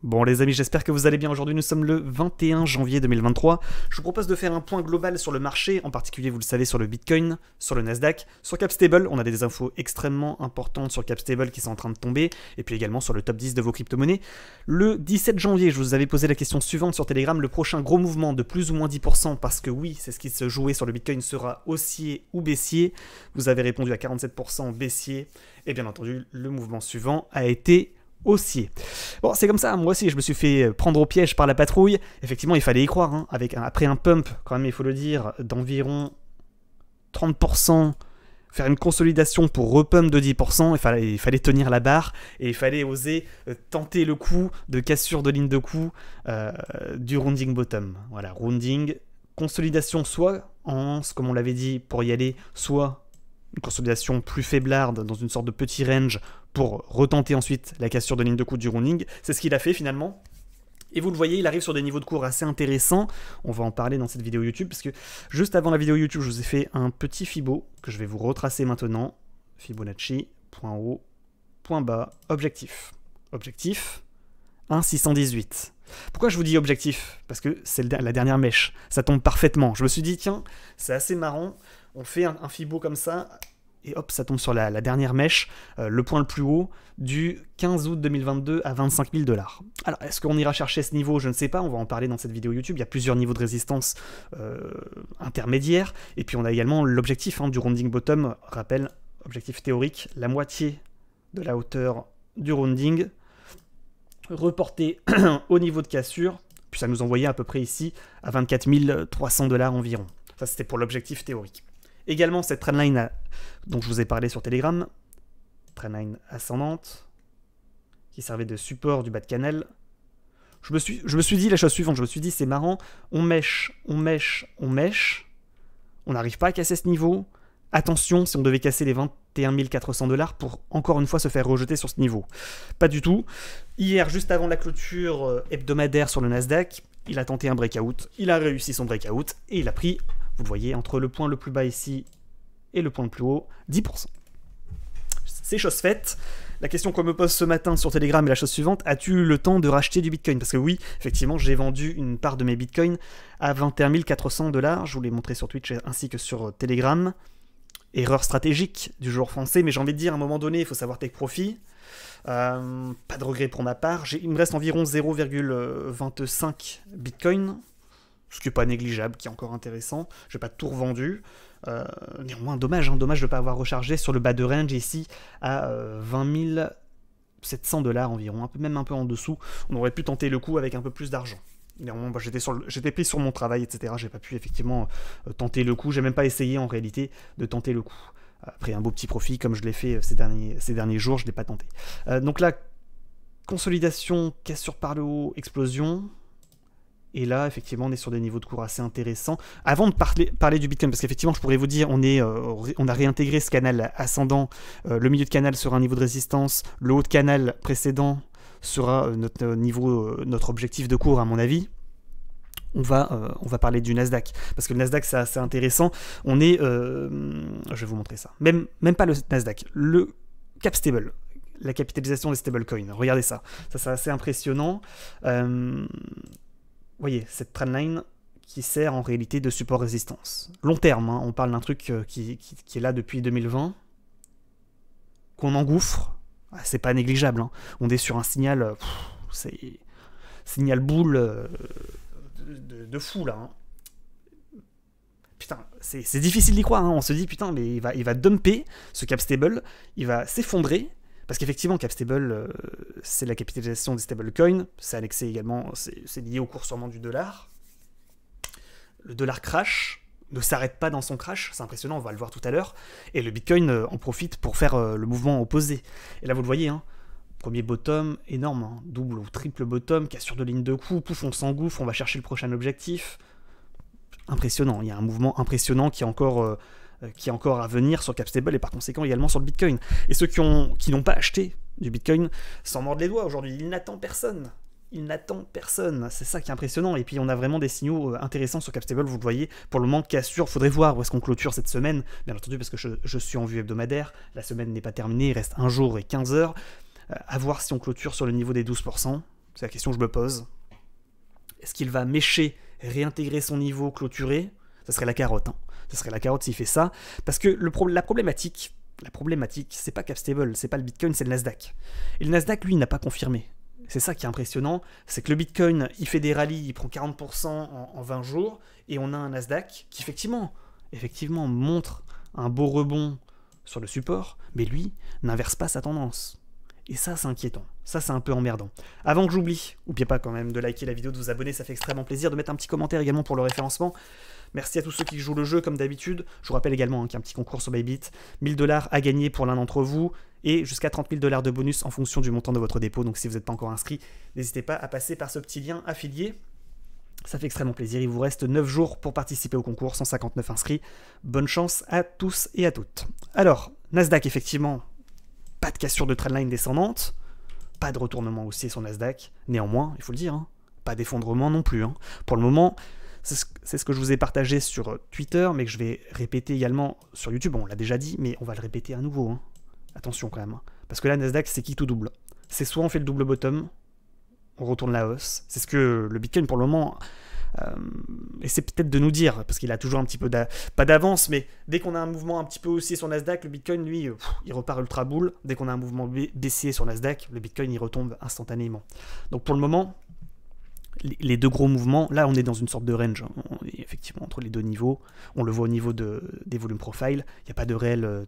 Bon les amis, j'espère que vous allez bien. Aujourd'hui nous sommes le 21 janvier 2023. Je vous propose de faire un point global sur le marché, en particulier vous le savez sur le Bitcoin, sur le Nasdaq, sur Capstable. On a des infos extrêmement importantes sur Capstable qui sont en train de tomber, et puis également sur le top 10 de vos crypto-monnaies. Le 17 janvier, je vous avais posé la question suivante sur Telegram, le prochain gros mouvement de plus ou moins 10%, parce que oui, c'est ce qui se jouait sur le Bitcoin, sera haussier ou baissier. Vous avez répondu à 47% baissier, et bien entendu, le mouvement suivant a été haussier. Bon, c'est comme ça, moi aussi je me suis fait prendre au piège par la patrouille. Effectivement, il fallait y croire, hein, après un pump, quand même il faut le dire, d'environ 30%, faire une consolidation pour repump de 10%, il fallait tenir la barre, et il fallait oser tenter le coup de cassure de ligne de coup du rounding bottom. Voilà, rounding, consolidation soit en, comme on l'avait dit, pour y aller, soit une consolidation plus faiblarde dans une sorte de petit range pour retenter ensuite la cassure de ligne de coup du rounding. C'est ce qu'il a fait finalement. Et vous le voyez, il arrive sur des niveaux de cours assez intéressants. On va en parler dans cette vidéo YouTube, parce que juste avant la vidéo YouTube, je vous ai fait un petit Fibo que je vais vous retracer maintenant. Fibonacci, point haut, point bas, objectif. Objectif, 1,618. Pourquoi je vous dis objectif? Parce que c'est la dernière mèche. Ça tombe parfaitement. Je me suis dit, tiens, c'est assez marrant. On fait un Fibo comme ça, et hop, ça tombe sur la dernière mèche, le point le plus haut, du 15 août 2022 à 25 000 $. Alors, est-ce qu'on ira chercher ce niveau? Je ne sais pas, on va en parler dans cette vidéo YouTube. Il y a plusieurs niveaux de résistance intermédiaires, et puis on a également l'objectif du rounding bottom. Rappel, objectif théorique, la moitié de la hauteur du rounding, reporté au niveau de cassure, puis ça nous envoyait à peu près ici à 24 300 $ environ. Ça, c'était pour l'objectif théorique. Également, cette trendline dont je vous ai parlé sur Telegram, trendline ascendante, qui servait de support du bas de canal. Je me suis dit la chose suivante, je me suis dit, c'est marrant, on mèche, on n'arrive pas à casser ce niveau. Attention, si on devait casser les 21 400 $ pour encore une fois se faire rejeter sur ce niveau. Pas du tout. Hier, juste avant la clôture hebdomadaire sur le Nasdaq, il a tenté un breakout, il a réussi son breakout, et il a pris, vous le voyez, entre le point le plus bas ici et le point le plus haut, 10%. C'est chose faite. La question qu'on me pose ce matin sur Telegram est la chose suivante: as-tu eu le temps de racheter du Bitcoin? Parce que oui, effectivement, j'ai vendu une part de mes Bitcoins à 21 400 $. Je vous l'ai montré sur Twitch ainsi que sur Telegram. Erreur stratégique du joueur français, mais j'ai envie de dire, à un moment donné, il faut savoir take profit. Pas de regret pour ma part. Il me reste environ 0,25 Bitcoin, ce qui n'est pas négligeable, qui est encore intéressant. Je n'ai pas tout revendu. Néanmoins, dommage de ne pas avoir rechargé sur le bas de range ici à 20 700 $ environ, même un peu en dessous. On aurait pu tenter le coup avec un peu plus d'argent. Néanmoins, j'étais pris sur mon travail, etc. J'ai pas pu effectivement tenter le coup. J'ai même pas essayé en réalité de tenter le coup. Après un beau petit profit, comme je l'ai fait ces derniers jours, je ne l'ai pas tenté. Donc là, consolidation, cassure par le haut, explosion. Et là, effectivement, on est sur des niveaux de cours assez intéressants. Avant de parler du Bitcoin, parce qu'effectivement, je pourrais vous dire, on a réintégré ce canal ascendant. Le milieu de canal sera un niveau de résistance. Le haut de canal précédent sera notre objectif de cours, à mon avis. On va parler du Nasdaq, parce que le Nasdaq, c'est assez intéressant. On est... je vais vous montrer ça. Même pas le Nasdaq, le Capstable. La capitalisation des stablecoins. Regardez ça. Ça, c'est assez impressionnant. Voyez, cette trendline qui sert en réalité de support résistance. Long terme, hein, on parle d'un truc qui est là depuis 2020, qu'on engouffre, c'est pas négligeable, hein. On est sur un signal, c'est signal boule de fou là. Hein. Putain, c'est difficile d'y croire, hein. On se dit putain, mais il va dumper ce Capstable, il va s'effondrer. Parce qu'effectivement, Capstable, c'est la capitalisation des stablecoins, c'est annexé également, c'est lié au cours sûrement du dollar. Le dollar crash, ne s'arrête pas dans son crash, c'est impressionnant, on va le voir tout à l'heure, et le Bitcoin en profite pour faire le mouvement opposé. Et là, vous le voyez, hein, premier bottom, énorme, hein, double ou triple bottom, cassure de ligne de coup, pouf, on s'engouffre, on va chercher le prochain objectif. Impressionnant, il y a un mouvement impressionnant qui est encore à venir sur Capstable et par conséquent également sur le Bitcoin. Et ceux qui n'ont pas acheté du Bitcoin s'en mordent les doigts aujourd'hui. Il n'attend personne. C'est ça qui est impressionnant. Et puis on a vraiment des signaux intéressants sur Capstable, vous le voyez. Pour le moment, cassure, faudrait voir où est-ce qu'on clôture cette semaine. Bien entendu, parce que je suis en vue hebdomadaire. La semaine n'est pas terminée, il reste 1 jour et 15 heures. À voir si on clôture sur le niveau des 12%. C'est la question que je me pose. Est-ce qu'il va mécher, réintégrer son niveau clôturé? Ça serait la carotte. Hein. Ça serait la carotte s'il fait ça. Parce que la problématique, c'est pas Capstable, c'est pas le Bitcoin, c'est le Nasdaq. Et le Nasdaq, lui, il n'a pas confirmé. C'est ça qui est impressionnant, c'est que le Bitcoin, il fait des rallyes, il prend 40% en 20 jours, et on a un Nasdaq qui, effectivement, montre un beau rebond sur le support, mais lui, n'inverse pas sa tendance. Et ça, c'est inquiétant. Ça, c'est un peu emmerdant. Avant que j'oublie, n'oubliez pas quand même de liker la vidéo, de vous abonner, ça fait extrêmement plaisir, de mettre un petit commentaire également pour le référencement. Merci à tous ceux qui jouent le jeu comme d'habitude. Je vous rappelle également qu'il y a un petit concours sur Bybit. 1000 $ à gagner pour l'un d'entre vous et jusqu'à 30 000 $ de bonus en fonction du montant de votre dépôt. Donc si vous n'êtes pas encore inscrit, n'hésitez pas à passer par ce petit lien affilié. Ça fait extrêmement plaisir. Il vous reste 9 jours pour participer au concours, 159 inscrits. Bonne chance à tous et à toutes. Alors, Nasdaq, effectivement, pas de cassure de trendline descendante. Pas de retournement haussier sur Nasdaq. Néanmoins, il faut le dire, hein, pas d'effondrement non plus. Hein. Pour le moment, c'est ce que je vous ai partagé sur Twitter, mais que je vais répéter également sur YouTube. Bon, on l'a déjà dit, mais on va le répéter à nouveau. Hein. Attention quand même. Hein. Parce que là, Nasdaq, c'est qui tout double. C'est soit on fait le double bottom, on retourne la hausse. C'est ce que le Bitcoin, pour le moment, essaie peut-être de nous dire, parce qu'il a toujours un petit peu pas d'avance, mais dès qu'on a un mouvement un petit peu haussier sur Nasdaq, le Bitcoin, lui, il repart ultra boule. Dès qu'on a un mouvement baissier sur Nasdaq, le Bitcoin, il retombe instantanément. Donc pour le moment, les deux gros mouvements, là on est dans une sorte de range, hein. On est effectivement entre les deux niveaux, on le voit au niveau des volumes profile, il n'y a pas de réelle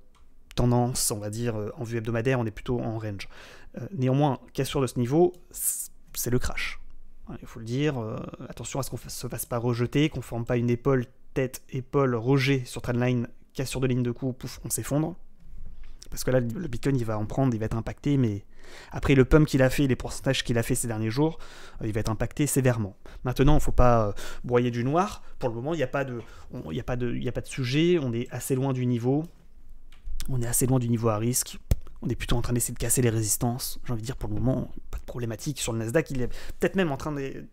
tendance, on va dire, en vue hebdomadaire, on est plutôt en range. Néanmoins, cassure de ce niveau, c'est le crash. Il faut le dire, attention à ce qu'on ne se fasse pas rejeter, qu'on ne forme pas une épaule, tête, épaule, rejet sur trendline, cassure de ligne de coup, pouf, on s'effondre. Parce que là, le Bitcoin, il va en prendre, il va être impacté, mais après le pump qu'il a fait, les pourcentages qu'il a fait ces derniers jours, il va être impacté sévèrement. Maintenant, il ne faut pas broyer du noir. Pour le moment, il n'y a pas de sujet, on est assez loin du niveau. On est assez loin du niveau à risque. On est plutôt en train d'essayer de casser les résistances. J'ai envie de dire, pour le moment, pas de problématique sur le Nasdaq. Il est peut-être même en train de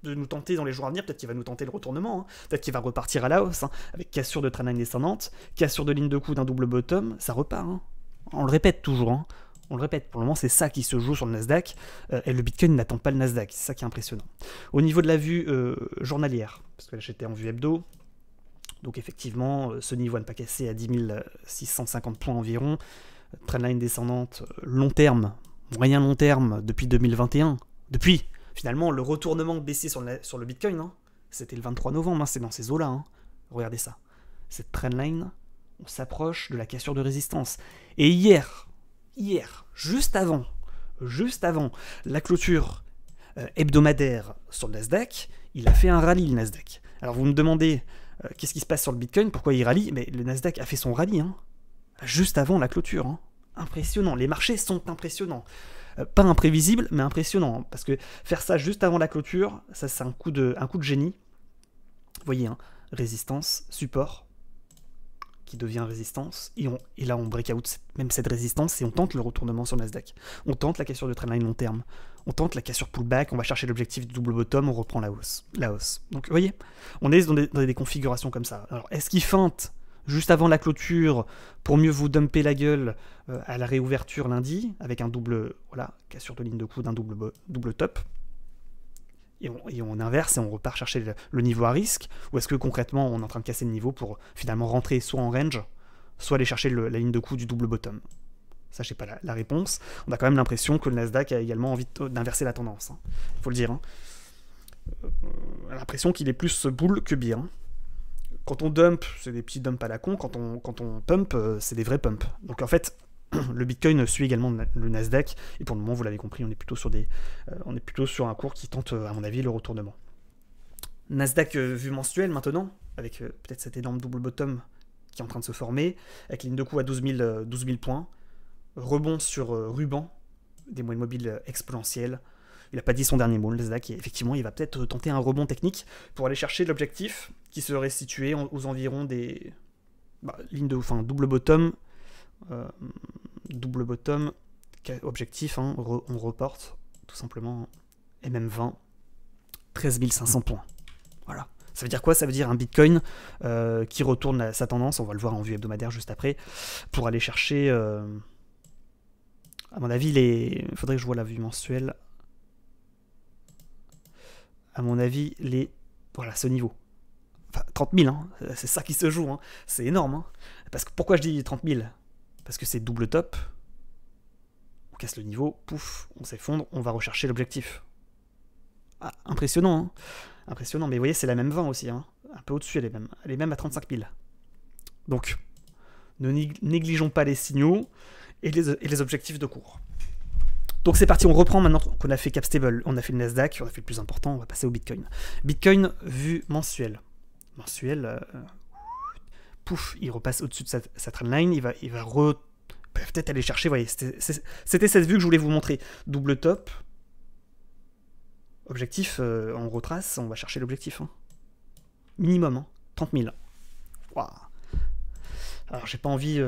nous tenter dans les jours à venir. Peut-être qu'il va nous tenter le retournement. Hein. Peut-être qu'il va repartir à la hausse. Hein, avec cassure de trendline descendante, cassure de ligne de coup d'un double bottom. Ça repart. Hein. On le répète toujours. Hein. On le répète. Pour le moment, c'est ça qui se joue sur le Nasdaq. Et le Bitcoin n'attend pas le Nasdaq. C'est ça qui est impressionnant. Au niveau de la vue journalière, parce que là, j'étais en vue hebdo. Donc effectivement, ce niveau à ne pas casser à 10 650 points environ. Trendline descendante long terme, moyen long terme depuis 2021. Depuis, finalement, le retournement baissier sur le Bitcoin, hein, c'était le 23 novembre, hein, c'est dans ces eaux-là. Hein. Regardez ça. Cette trendline, on s'approche de la cassure de résistance. Et hier, juste avant la clôture hebdomadaire sur le Nasdaq, il a fait un rallye, le Nasdaq. Alors vous me demandez qu'est-ce qui se passe sur le Bitcoin, pourquoi il rallye, mais le Nasdaq a fait son rallye, hein. Juste avant la clôture. Hein. Impressionnant. Les marchés sont impressionnants. Pas imprévisibles, mais impressionnants. Parce que faire ça juste avant la clôture, ça c'est un coup de génie. Vous voyez, hein, résistance, support, qui devient résistance. Et là, on break out même cette résistance et on tente le retournement sur le Nasdaq. On tente la cassure de trendline long terme. On tente la cassure pullback. On va chercher l'objectif du double bottom. On reprend la hausse. Donc, vous voyez, on est dans des configurations comme ça. Alors, est-ce qu'il feinte juste avant la clôture, pour mieux vous dumper la gueule à la réouverture lundi, avec un double, voilà, cassure de ligne de coup d'un double top, et on inverse et on repart chercher le niveau à risque, ou est-ce que concrètement on est en train de casser le niveau pour finalement rentrer soit en range, soit aller chercher la ligne de coup du double bottom? Ça, je sais pas la réponse. On a quand même l'impression que le Nasdaq a également envie d'inverser la tendance. Hein. Faut le dire. Hein. On a l'impression qu'il est plus bull que bear. Hein. Quand on dump, c'est des petits dumps à la con. Quand on pump, c'est des vrais pumps. Donc en fait, le Bitcoin suit également le Nasdaq. Et pour le moment, vous l'avez compris, on est plutôt sur un cours qui tente, à mon avis, le retournement. Nasdaq vue mensuelle maintenant, avec peut-être cet énorme double bottom qui est en train de se former, avec ligne de coup à 12 000 points. Rebond sur ruban, des moyennes mobiles exponentielles. Il n'a pas dit son dernier mot, le Nasdaq, et effectivement, il va peut-être tenter un rebond technique pour aller chercher l'objectif qui serait situé aux environs des double bottom, objectif, hein, on reporte tout simplement MM20, 13 500 points. Voilà. Ça veut dire quoi? Ça veut dire un Bitcoin qui retourne sa tendance, on va le voir en vue hebdomadaire juste après, pour aller chercher, à mon avis, il faudrait que je vois la vue mensuelle. à mon avis, voilà, ce niveau. Enfin, 30 000, hein, c'est ça qui se joue, hein. C'est énorme. Hein. Parce que, pourquoi je dis 30 000? Parce que c'est double top, on casse le niveau, pouf, on s'effondre, on va rechercher l'objectif. Ah, impressionnant, hein. Impressionnant, mais vous voyez, c'est la même 20 aussi, hein. Un peu au-dessus, elle est même à 35 000. Donc, ne négligeons pas les signaux et les objectifs de cours. Donc c'est parti, on reprend maintenant qu'on a fait Capstable, on a fait le Nasdaq, on a fait le plus important, on va passer au Bitcoin. Bitcoin, vue mensuelle. Mensuel, pouf, il repasse au-dessus de sa trendline, il va peut-être aller chercher, vous voyez, c'était cette vue que je voulais vous montrer. Double top, objectif, on retrace, on va chercher l'objectif. Hein. Minimum, hein, 30 000. Wow. Alors j'ai pas envie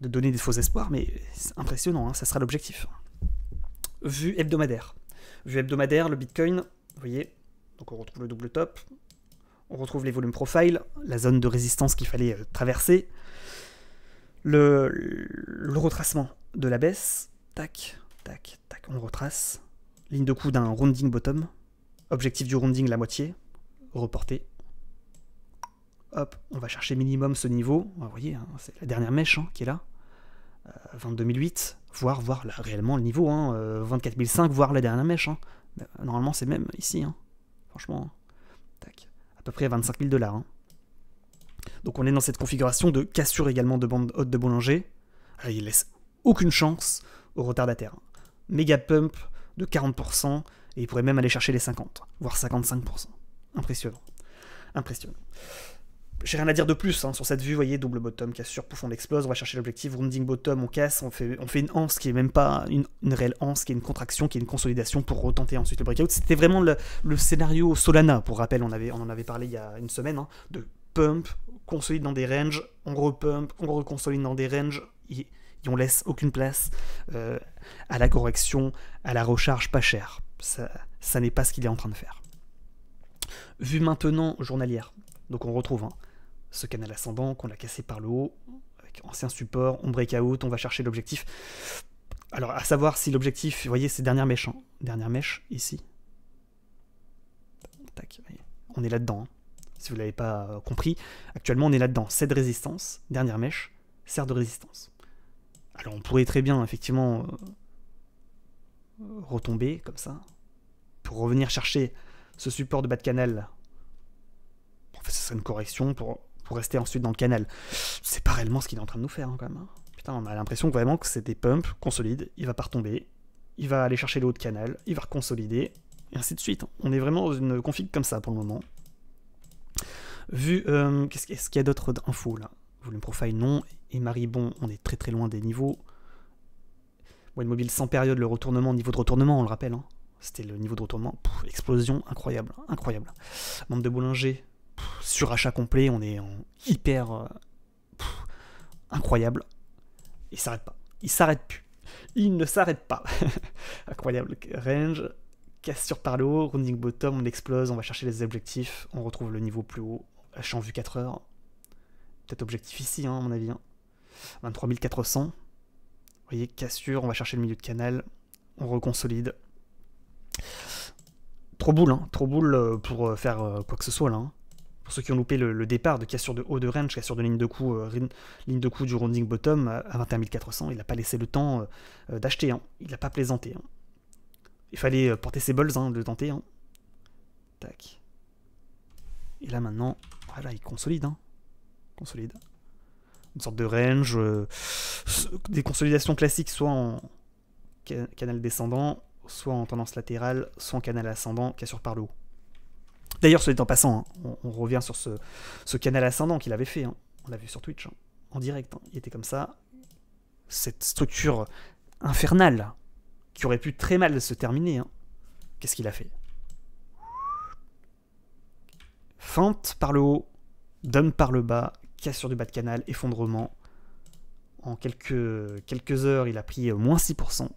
de donner des faux espoirs, mais c'est impressionnant, hein, ça sera l'objectif. Vue hebdomadaire. Vue hebdomadaire, le Bitcoin, vous voyez, donc on retrouve le double top, on retrouve les volumes profile, la zone de résistance qu'il fallait traverser, le retracement de la baisse, tac, tac, tac, on retrace, ligne de coup d'un rounding bottom, objectif du rounding la moitié, reporté, hop, on va chercher minimum ce niveau, vous voyez, hein, c'est la dernière mèche hein, qui est là, 22 008, voir là, réellement le niveau, hein, 24 500, voir la dernière mèche, hein. Normalement c'est même ici, hein. Franchement, tac, à peu près à 25 000 $. Hein. Donc on est dans cette configuration de cassure également de bande haute de Bollinger, il laisse aucune chance au retardataire. Méga pump de 40%, et il pourrait même aller chercher les 50, voire 55%. Impressionnant. Impressionnant. J'ai rien à dire de plus hein, sur cette vue, vous voyez, double bottom, cassure, pouf, on explose, on va chercher l'objectif, rounding bottom, on casse, on fait une anse qui est même pas une réelle anse, qui est une contraction, qui est une consolidation pour retenter ensuite le breakout. C'était vraiment le scénario Solana, pour rappel, on en avait parlé il y a une semaine, hein, de pump, consolide dans des ranges, on repump, on reconsolide dans des ranges, et on laisse aucune place à la correction, à la recharge pas chère. Ça n'est pas ce qu'il est en train de faire. Vue maintenant journalière, donc on retrouve... Hein, ce canal ascendant qu'on a cassé par le haut, avec ancien support, on break out, on va chercher l'objectif. Alors, à savoir si l'objectif, vous voyez, c'est dernière mèche, hein. Dernière mèche, ici. Tac, on est là-dedans, hein. Si vous ne l'avez pas compris, actuellement on est là-dedans. C'est de résistance, dernière mèche, serre de résistance. Alors, on pourrait très bien, effectivement, retomber, comme ça, pour revenir chercher ce support de bas de canal. En fait, ce serait une correction pour rester ensuite dans le canal. C'est pas réellement ce qu'il est en train de nous faire, hein, quand même. Hein. Putain, on a l'impression que vraiment que c'est des pumps, consolide, il va pas retomber, il va aller chercher le haut de canal, il va reconsolider, et ainsi de suite. On est vraiment dans une config comme ça pour le moment. Vu, qu'est-ce qu'il y a d'autre d'infos là? Volume profile, non. Et Maribon, on est très très loin des niveaux. One mobile sans période, le retournement, niveau de retournement, on le rappelle. Hein. C'était le niveau de retournement. Pouf, explosion, incroyable, incroyable. Membre de Bollinger, surachat complet, on est en hyper incroyable. Il s'arrête pas. Il s'arrête plus. Il ne s'arrête pas. Incroyable. Range, cassure par le haut, rounding bottom, on explose, on va chercher les objectifs, on retrouve le niveau plus haut. Achat en vue 4 heures. Peut-être objectif ici, hein, à mon avis. Hein. 23 400. Vous voyez, cassure, on va chercher le milieu de canal, on reconsolide. Trop boule pour faire quoi que ce soit là. Hein. Pour ceux qui ont loupé le départ de cassure de haut de range, cassure de ligne de coup du rounding bottom à 21 400, il n'a pas laissé le temps d'acheter, hein. Il n'a pas plaisanté. Hein. Il fallait porter ses balls, hein, de le tenter. Hein. Tac. Et là maintenant, voilà, il consolide. Hein. Consolide. Une sorte de range, des consolidations classiques, soit en canal descendant, soit en tendance latérale, soit en canal ascendant, cassure par le haut. D'ailleurs, soit dit en passant, hein, on revient sur ce canal ascendant qu'il avait fait. Hein. On l'a vu sur Twitch, hein, en direct. Hein. Il était comme ça. Cette structure infernale qui aurait pu très mal se terminer. Hein. Qu'est-ce qu'il a fait? Fente par le haut, dump par le bas, cassure du bas de canal, effondrement. En quelques heures, il a pris moins 6%.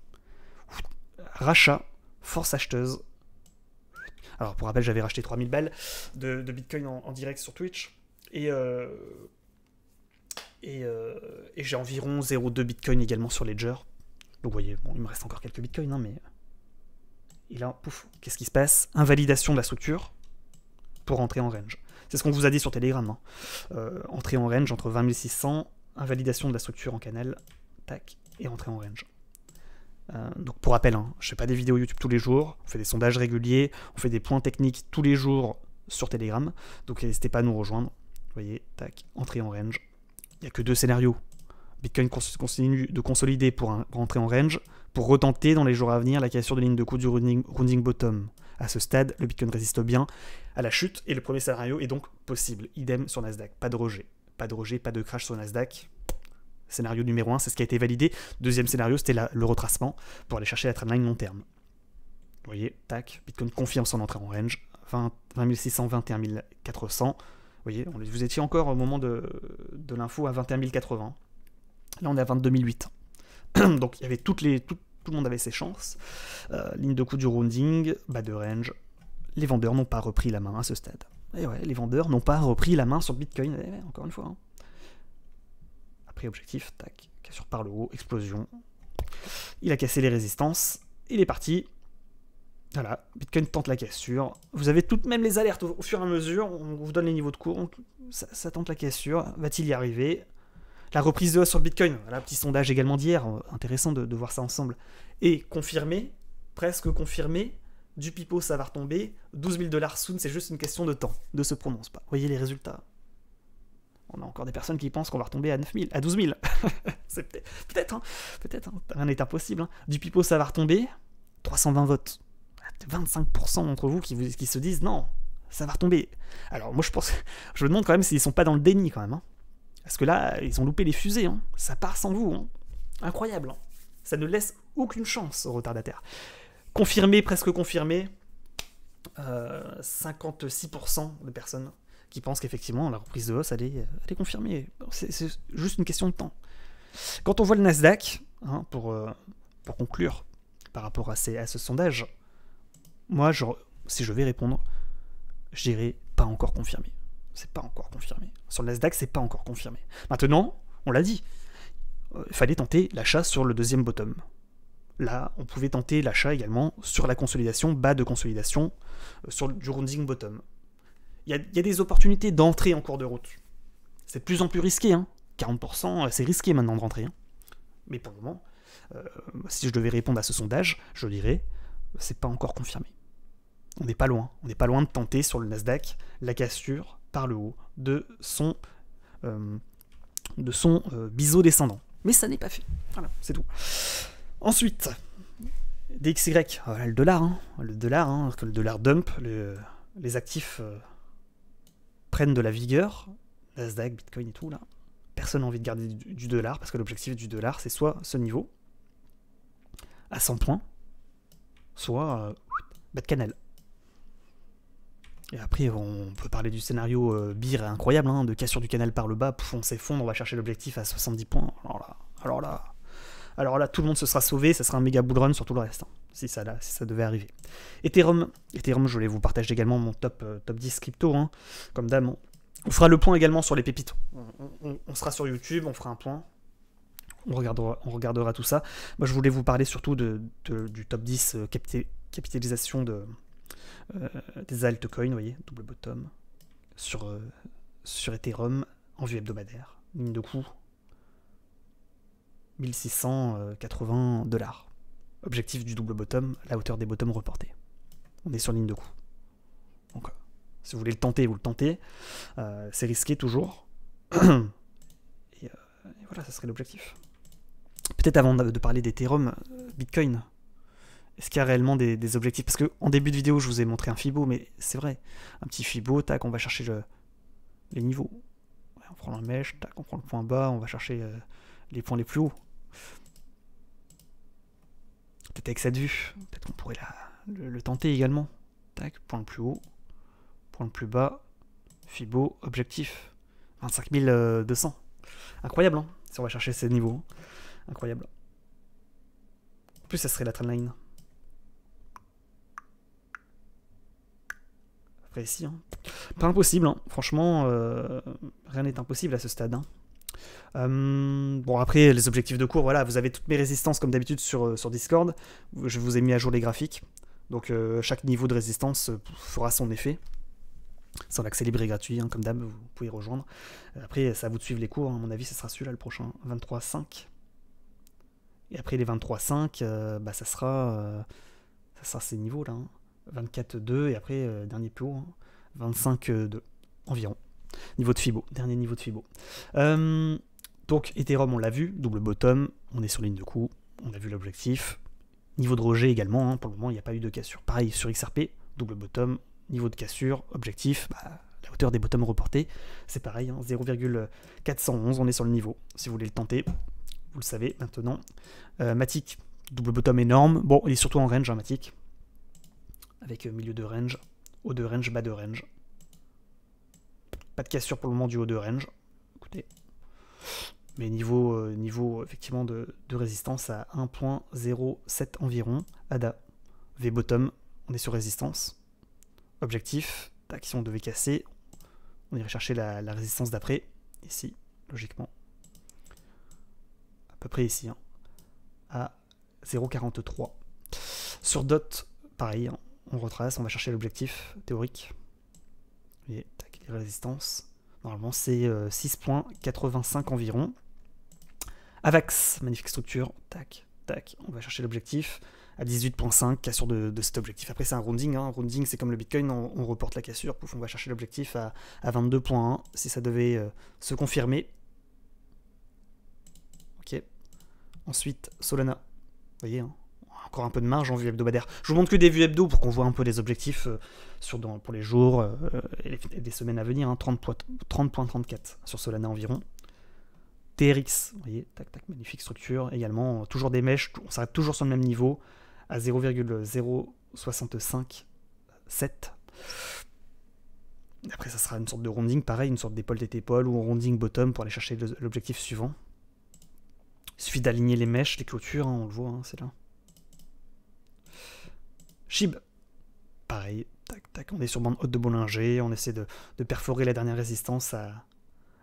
Rachat, force acheteuse. Alors, pour rappel, j'avais racheté 3000 balles de Bitcoin en direct sur Twitch. Et j'ai environ 0,2 Bitcoin également sur Ledger. Donc, vous voyez, bon, il me reste encore quelques Bitcoins, hein, mais Et là, pouf, qu'est-ce qui se passe? Invalidation de la structure pour entrer en range. C'est ce qu'on vous a dit sur Telegram. Hein. Entrer en range entre 20 600, invalidation de la structure en canal, tac, et entrer en range. Donc pour rappel, hein, je fais pas des vidéos YouTube tous les jours, on fait des sondages réguliers, on fait des points techniques tous les jours sur Telegram, donc n'hésitez pas à nous rejoindre. Vous voyez, tac, entrer en range. Il n'y a que 2 scénarios. Bitcoin continue de consolider pour entrer en range, pour retenter dans les jours à venir la cassure de ligne de coup du rounding bottom. À ce stade, le Bitcoin résiste bien à la chute et le premier scénario est donc possible. Idem sur Nasdaq, pas de rejet. Pas de rejet, pas de crash sur Nasdaq. Scénario numéro 1, c'est ce qui a été validé. Deuxième scénario, c'était le retracement pour aller chercher la trendline long terme. Vous voyez, tac, Bitcoin confirme son entrée en range. 20 600, 21 400. Vous voyez, vous étiez encore au moment de l'info à 21 080. Là, on est à 22 008. Donc, il y avait tout le monde avait ses chances. Ligne de coup du rounding, bas de range. Les vendeurs n'ont pas repris la main à ce stade. Et ouais, les vendeurs n'ont pas repris la main sur le Bitcoin. Et ouais, encore une fois. Hein. Après, objectif, tac, cassure par le haut, explosion. Il a cassé les résistances. Il est parti. Voilà, Bitcoin tente la cassure. Vous avez toutes même les alertes au fur et à mesure. On vous donne les niveaux de cours. Ça tente la cassure. Va-t-il y arriver? La reprise de hausse sur le Bitcoin, voilà, petit sondage également d'hier, intéressant de voir ça ensemble. Et confirmé, presque confirmé, du pipeau ça va retomber, 12 000 $ soon, c'est juste une question de temps, ne se prononce pas. Voyez les résultats. On a encore des personnes qui pensent qu'on va retomber à 9 000, à 12 000. C'est peut-être, hein, rien n'est impossible. Hein. Du pipeau ça va retomber, 320 votes. 25% d'entre vous qui se disent non, ça va retomber. Alors moi je me demande quand même s'ils sont pas dans le déni quand même. Hein. Parce que là, ils ont loupé les fusées, hein. Ça part sans vous. Hein. Incroyable. Hein. Ça ne laisse aucune chance aux retardataires. Confirmé, presque confirmé, 56% de personnes qui pensent qu'effectivement la reprise de hausse, elle est confirmée. C'est juste une question de temps. Quand on voit le Nasdaq, hein, pour conclure par rapport à ce sondage, moi, si je vais répondre, je dirais pas encore confirmé. C'est pas encore confirmé. Sur le Nasdaq, c'est pas encore confirmé. Maintenant, on l'a dit, il fallait tenter l'achat sur le deuxième bottom. Là, on pouvait tenter l'achat également sur la consolidation, bas de consolidation, sur du rounding bottom. Il y a des opportunités d'entrée en cours de route. C'est de plus en plus risqué. Hein. 40%, c'est risqué maintenant de rentrer. Hein. Mais pour le moment, si je devais répondre à ce sondage, je dirais, c'est pas encore confirmé. On n'est pas loin. On n'est pas loin de tenter sur le Nasdaq la cassure par le haut de son biseau descendant. Mais ça n'est pas fait. Voilà, c'est tout. Ensuite, DXY, voilà, le dollar, que le dollar dump, les actifs prennent de la vigueur, Nasdaq, Bitcoin et tout, là. Personne n'a envie de garder du dollar, parce que l'objectif du dollar, c'est soit ce niveau, à 100 points, soit bas de cannelle. Et après, on peut parler du scénario BIR incroyable, hein, de cassure du canal par le bas, on s'effondre, on va chercher l'objectif à 70 points. Alors là, tout le monde se sera sauvé, ça sera un méga bull run sur tout le reste, hein, si ça devait arriver. Ethereum, je voulais vous partager également mon top 10 crypto, hein, comme d'hab. On fera le point également sur les pépites. On sera sur YouTube, on fera un point. On regardera tout ça. Moi, je voulais vous parler surtout du top 10 capitalisation des altcoins, vous voyez, double bottom, sur Ethereum, en vue hebdomadaire. Ligne de coût, 1680 $. Objectif du double bottom, la hauteur des bottoms reportés. On est sur ligne de coût. Donc, si vous voulez le tenter, vous le tentez. C'est risqué toujours. et voilà, ça serait l'objectif. Peut-être avant de parler d'Ethereum, Bitcoin. Est-ce qu'il y a réellement des objectifs? Parce qu'en début de vidéo, je vous ai montré un Fibo, mais c'est vrai. Un petit Fibo, tac, on va chercher les niveaux. Ouais, on prend la mèche, tac, on prend le point bas, on va chercher les points les plus hauts. Peut-être avec cette vue, peut-être qu'on pourrait le tenter également. Tac, point le plus haut, point le plus bas, Fibo, objectif, 25 200. Incroyable, hein, si on va chercher ces niveaux. Incroyable. En plus, ça serait la trendline. Après, ici, hein. Pas impossible, hein. Franchement, rien n'est impossible à ce stade. Hein. Bon, après, les objectifs de cours, voilà, vous avez toutes mes résistances comme d'habitude sur Discord. Je vous ai mis à jour les graphiques. Donc chaque niveau de résistance fera son effet. C'est en accès libre et gratuit, hein, comme d'hab, vous pouvez rejoindre. Après, c'est à vous de suivre les cours, hein. À mon avis, ce sera celui-là le prochain, 23.5. Et après les 23.5, ça sera ces niveaux-là. Hein. 24.2 et après, dernier plus haut, hein, 25.2 environ. Niveau de Fibo, dernier niveau de Fibo. Donc, Ethereum, on l'a vu, double bottom, on est sur ligne de coup, on a vu l'objectif. Niveau de rejet également, hein, pour le moment, il n'y a pas eu de cassure. Pareil sur XRP, double bottom, niveau de cassure, objectif, la hauteur des bottoms reportés, c'est pareil, hein, 0,411, on est sur le niveau. Si vous voulez le tenter, vous le savez maintenant. Matic, double bottom énorme. Bon, il est surtout en range, hein, Matic. Avec milieu de range, haut de range, bas de range. Pas de cassure pour le moment du haut de range. Écoutez. Mais niveau effectivement de résistance à 1.07 environ. ADA. V bottom, on est sur résistance. Objectif, tac, si on devait casser, on irait chercher la résistance d'après. Ici, logiquement. À peu près ici. Hein, à 0,43. Sur DOT, pareil, hein, on retrace, on va chercher l'objectif théorique. Et tac, les résistances. Normalement, c'est 6,85 environ. AVAX, magnifique structure. Tac, tac, on va chercher l'objectif à 18,5, cassure de cet objectif. Après, c'est un rounding. Hein. Rounding, c'est comme le Bitcoin, on reporte la cassure. Pouf, on va chercher l'objectif à 22,1 si ça devait se confirmer. Ok. Ensuite, Solana. Vous voyez, hein, encore un peu de marge en vue hebdomadaire. Je vous montre que des vues hebdo pour qu'on voit un peu les objectifs pour les jours et les semaines à venir. Hein, 30,34 sur Solana environ. TRX, vous voyez, tac, tac, magnifique structure. Également, toujours des mèches, on s'arrête toujours sur le même niveau, à 0,0657. Après, ça sera une sorte de rounding, pareil, une sorte d'épaule tête épaule ou un rounding bottom pour aller chercher l'objectif suivant. Il suffit d'aligner les mèches, les clôtures, hein, on le voit, hein, c'est là. SHIB, pareil, tac, tac, on est sur bande haute de Bollinger, on essaie de perforer la dernière résistance à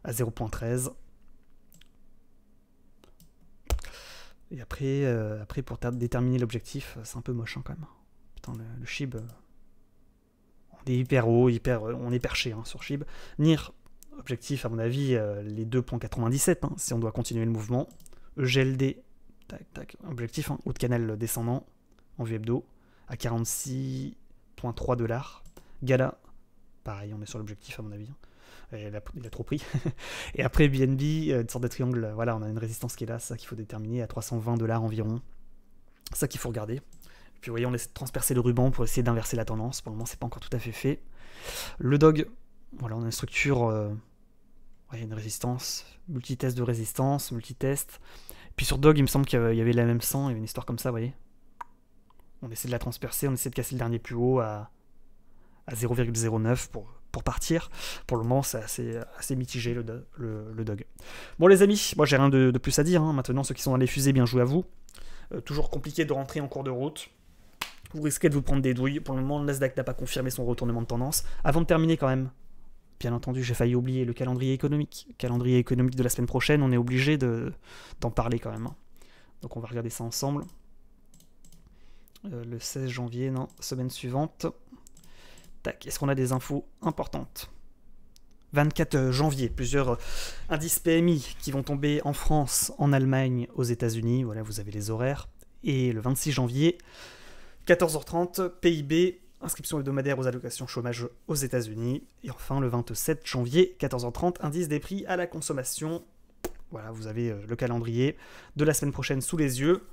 0,13. Et après pour déterminer l'objectif, c'est un peu moche hein, quand même. Putain, le SHIB, on est hyper haut, on est perché hein, sur SHIB. NIR, objectif à mon avis, les 2,97, hein, si on doit continuer le mouvement. EGLD, tac, tac, objectif, hein, haut de canal descendant, en vue hebdo, à 46,3 $. Gala, pareil, on est sur l'objectif à mon avis. Hein. Il a trop pris. Et après BNB, une sorte de triangle, voilà, on a une résistance qui est là, c'est ça qu'il faut déterminer, à 320 $ environ. C'est ça qu'il faut regarder. Et puis vous voyez, on essaie de transpercer le ruban pour essayer d'inverser la tendance. Pour le moment, c'est pas encore tout à fait fait. Le DOG, voilà, on a une structure, une résistance, multitest de résistance, multitest. Et puis sur DOG, il me semble qu'il y avait la même sang, il y avait une histoire comme ça, vous voyez. On essaie de la transpercer, on essaie de casser le dernier plus haut à 0,09 pour partir. Pour le moment, c'est assez mitigé le DOG. Bon les amis, moi j'ai rien de plus à dire. Hein. Maintenant, ceux qui sont dans les fusées, bien joué à vous. Toujours compliqué de rentrer en cours de route. Vous risquez de vous prendre des douilles. Pour le moment, le Nasdaq n'a pas confirmé son retournement de tendance. Avant de terminer quand même, bien entendu, j'ai failli oublier le calendrier économique. Calendrier économique de la semaine prochaine, on est obligé d'en parler quand même. Hein. Donc on va regarder ça ensemble. Le 16 janvier, non, semaine suivante. Tac, est-ce qu'on a des infos importantes? 24 janvier, plusieurs indices PMI qui vont tomber en France, en Allemagne, aux États-Unis. Voilà, vous avez les horaires. Et le 26 janvier, 14h30, PIB, inscription hebdomadaire aux allocations chômage aux États-Unis. Et enfin, le 27 janvier, 14h30, indice des prix à la consommation. Voilà, vous avez le calendrier de la semaine prochaine sous les yeux.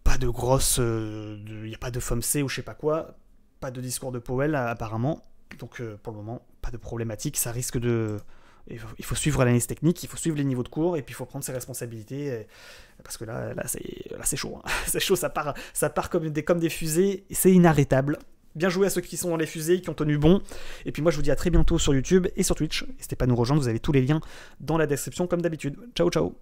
Pas de grosse... Il n'y a pas de FOMC ou je sais pas quoi. Pas de discours de Powell apparemment, donc pour le moment pas de problématique, ça risque de... Il faut suivre l'analyse technique, il faut suivre les niveaux de cours et puis il faut prendre ses responsabilités parce que là c'est chaud, hein. C'est chaud, ça part comme des fusées et c'est inarrêtable. Bien joué à ceux qui sont dans les fusées, qui ont tenu bon, et puis moi je vous dis à très bientôt sur YouTube et sur Twitch, n'hésitez pas à nous rejoindre, vous avez tous les liens dans la description comme d'habitude. Ciao ciao.